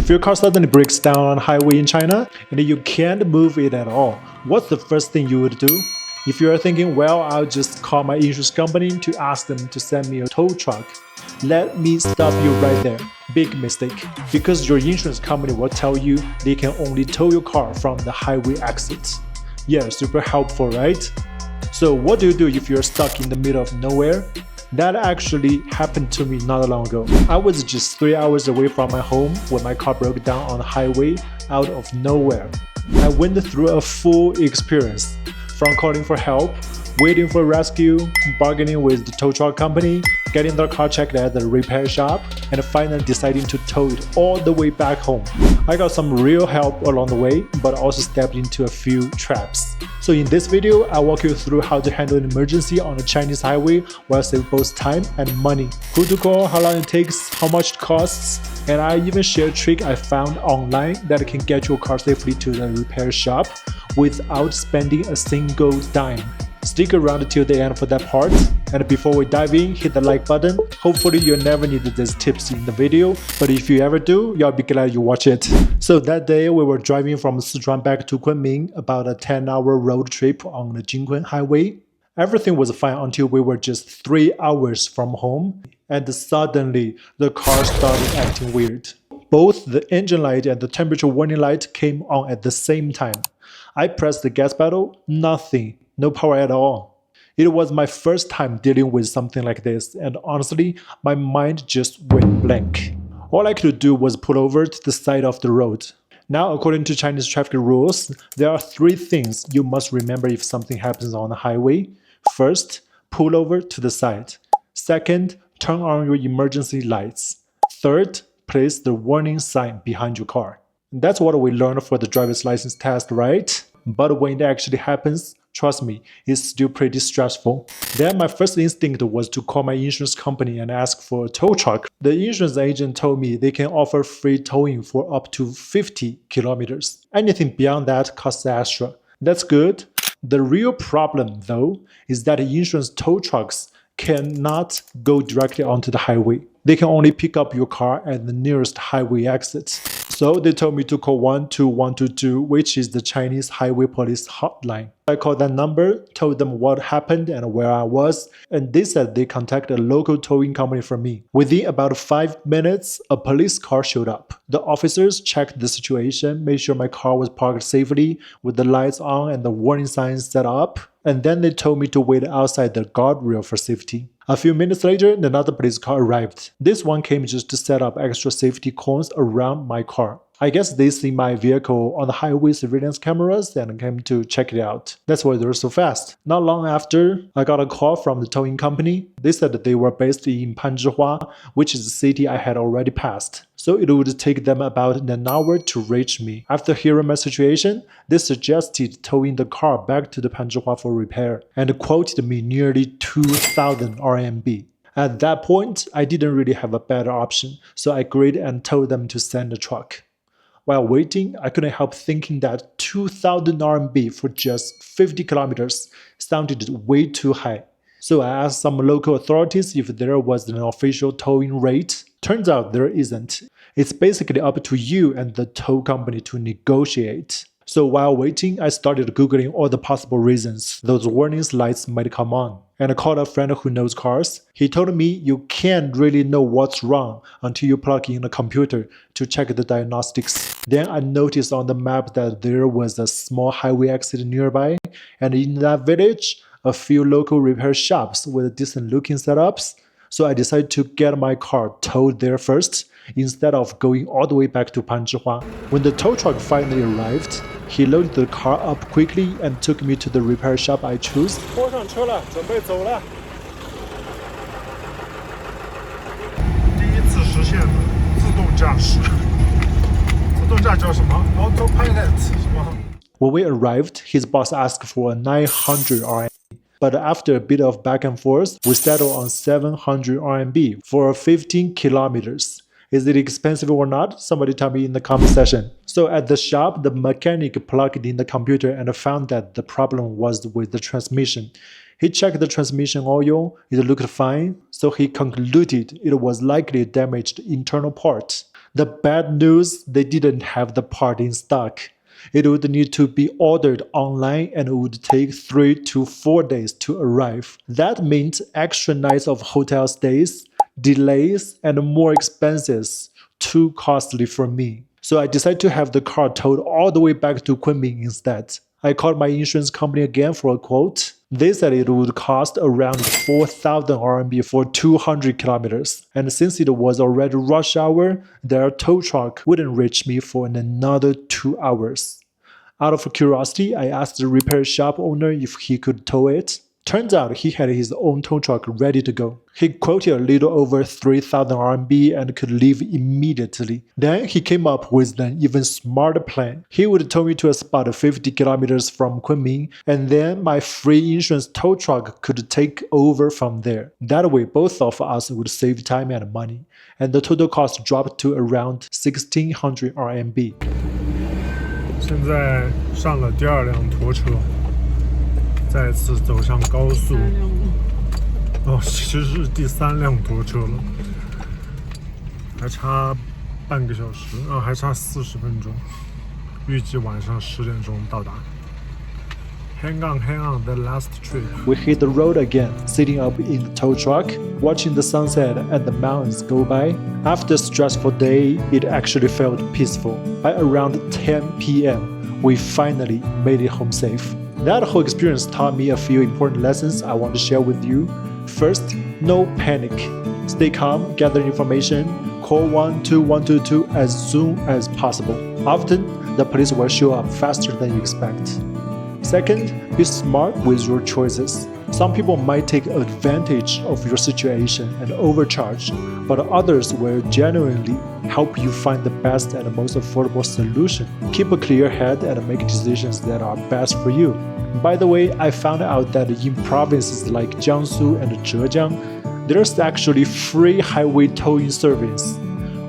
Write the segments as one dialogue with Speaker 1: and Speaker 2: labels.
Speaker 1: If your car suddenly breaks down on a highway in China and you can't move it at all, what's the first thing you would do? If you are thinking, well, I'll just call my insurance company to ask them to send me a tow truck, let me stop you right there. Big mistake. Because your insurance company will tell you they can only tow your car from the highway exit. Yeah, super helpful, right? So what do you do if you're stuck in the middle of nowhere? That actually happened to me not long ago. I was just 3 hours away from my home when my car broke down on the highway out of nowhere. I went through a full experience, from calling for help, waiting for rescue, bargaining with the tow truck company, getting the car checked at the repair shop, and finally deciding to tow it all the way back home. I got some real help along the way, but also stepped into a few traps. So in this video, I'll walk you through how to handle an emergency on a Chinese highway while save both time and money. Who to call, how long it takes, how much it costs, and I even share a trick I found online that can get your car safely to the repair shop without spending a single dime. Stick around till the end for that part. And before we dive in, hit the like button. Hopefully you'll never need these tips in the video, but if you ever do, you'll be glad you watch it. So that day we were driving from Sichuan back to Kunming, about a 10-hour road trip on the Jingkun highway. Everything was fine until we were just 3 hours from home, and suddenly the car started acting weird. Both the engine light and the temperature warning light came on at the same time. I pressed the gas pedal, nothing. No power at all. It was my first time dealing with something like this, and honestly, my mind just went blank. All I could do was pull over to the side of the road. Now, according to Chinese traffic rules, there are 3 things you must remember if something happens on the highway. First, pull over to the side. Second, turn on your emergency lights. Third, place the warning sign behind your car. That's what we learned for the driver's license test, right? But when it actually happens, trust me, it's still pretty stressful. Then my first instinct was to call my insurance company and ask for a tow truck. The insurance agent told me they can offer free towing for up to 50 kilometers. Anything beyond that costs extra. That's good. The real problem, though, is that insurance tow trucks cannot go directly onto the highway. They can only pick up your car at the nearest highway exit. So they told me to call 12122, which is the Chinese Highway Police hotline. I called that number, told them what happened and where I was, and they said they contacted a local towing company for me. Within about 5 minutes, a police car showed up. The officers checked the situation, made sure my car was parked safely with the lights on and the warning signs set up, and then they told me to wait outside the guardrail for safety. A few minutes later, another police car arrived. This one came just to set up extra safety cones around my car. I guess they see my vehicle on the highway surveillance cameras and came to check it out. That's why they were so fast. Not long after, I got a call from the towing company. They said that they were based in Panzhihua, which is a city I had already passed. So it would take them about an hour to reach me. After hearing my situation, they suggested towing the car back to the Panzhihua for repair and quoted me nearly 2,000 RMB. At that point, I didn't really have a better option, so I agreed and told them to send a truck. While waiting, I couldn't help thinking that 2,000 RMB for just 50 kilometers sounded way too high. So I asked some local authorities if there was an official towing rate. Turns out there isn't. It's basically up to you and the tow company to negotiate. So while waiting, I started Googling all the possible reasons those warning lights might come on. And I called a friend who knows cars. He told me you can't really know what's wrong until you plug in a computer to check the diagnostics. Then I noticed on the map that there was a small highway exit nearby, and in that village, a few local repair shops with decent looking setups. So I decided to get my car towed there first, instead of going all the way back to Panzhihua. When the tow truck finally arrived, he loaded the car up quickly and took me to the repair shop I chose. 拖上车了，准备走了。
Speaker 2: 第一次实现自动驾驶，自动驾叫什么 ？Autopilot 是吗？
Speaker 1: When we arrived, his boss asked for 900 RMB. But after a bit of back and forth, we settled on 700 RMB for 15 kilometers. Is it expensive or not? Somebody tell me in the comment section. So at the shop, the mechanic plugged in the computer and found that the problem was with the transmission. He checked the transmission oil, it looked fine, so he concluded it was likely a damaged internal part. The bad news, they didn't have the part in stock. It would need to be ordered online and it would take 3 to 4 days to arrive. That meant extra nights of hotel stays, delays, and more expenses. Too costly for me. So I decided to have the car towed all the way back to Kunming instead. I called my insurance company again for a quote. They said it would cost around 4,000 RMB for 200 kilometers. And since it was already rush hour, their tow truck wouldn't reach me for another 2 hours. Out of curiosity, I asked the repair shop owner if he could tow it. Turns out he had his own tow truck ready to go. He quoted a little over 3,000 RMB and could leave immediately. Then he came up with an even smarter plan. He would tow me to a spot 50 kilometers from Kunming, and then my free insurance tow truck could take over from there. That way, both of us would save time and money, and the total cost dropped to around 1,600 RMB.
Speaker 2: 现在上了第二辆拖车，再次走上高速。其实是第3辆拖车了，还差半个小时，还差40分钟，预计晚上10点钟到达。Hang on, the last trip.
Speaker 1: We hit the road again, sitting up in the tow truck, watching the sunset and the mountains go by. After a stressful day, it actually felt peaceful. By around 10 p.m., we finally made it home safe. That whole experience taught me a few important lessons I want to share with you. First, no panic. Stay calm, gather information, call 12122 as soon as possible. Often, the police will show up faster than you expect. Second, be smart with your choices. Some people might take advantage of your situation and overcharge, but others will genuinely help you find the best and most affordable solution. Keep a clear head and make decisions that are best for you. By the way, I found out that in provinces like Jiangsu and Zhejiang, there's actually free highway towing service,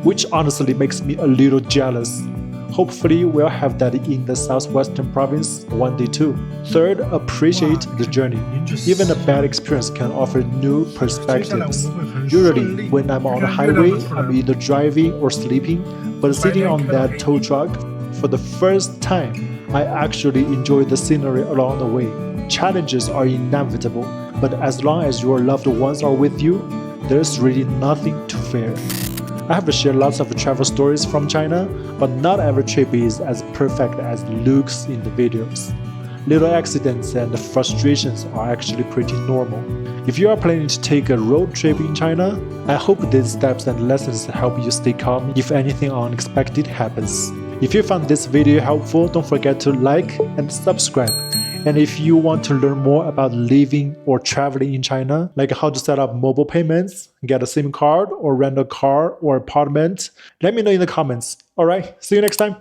Speaker 1: which honestly makes me a little jealous. Hopefully, we'll have that in the southwestern province one day too. Third, appreciate the journey. Even a bad experience can offer new perspectives. Usually, when I'm on the highway, I'm either driving or sleeping, but sitting on that tow truck, for the first time, I actually enjoy the scenery along the way. Challenges are inevitable, but as long as your loved ones are with you, there's really nothing to fear. I have shared lots of travel stories from China, but not every trip is as perfect as it looks in the videos. Little accidents and frustrations are actually pretty normal. If you are planning to take a road trip in China, I hope these steps and lessons help you stay calm if anything unexpected happens. If you found this video helpful, don't forget to like and subscribe. And if you want to learn more about living or traveling in China, like how to set up mobile payments, get a SIM card, or rent a car or apartment, let me know in the comments. Alright, see you next time.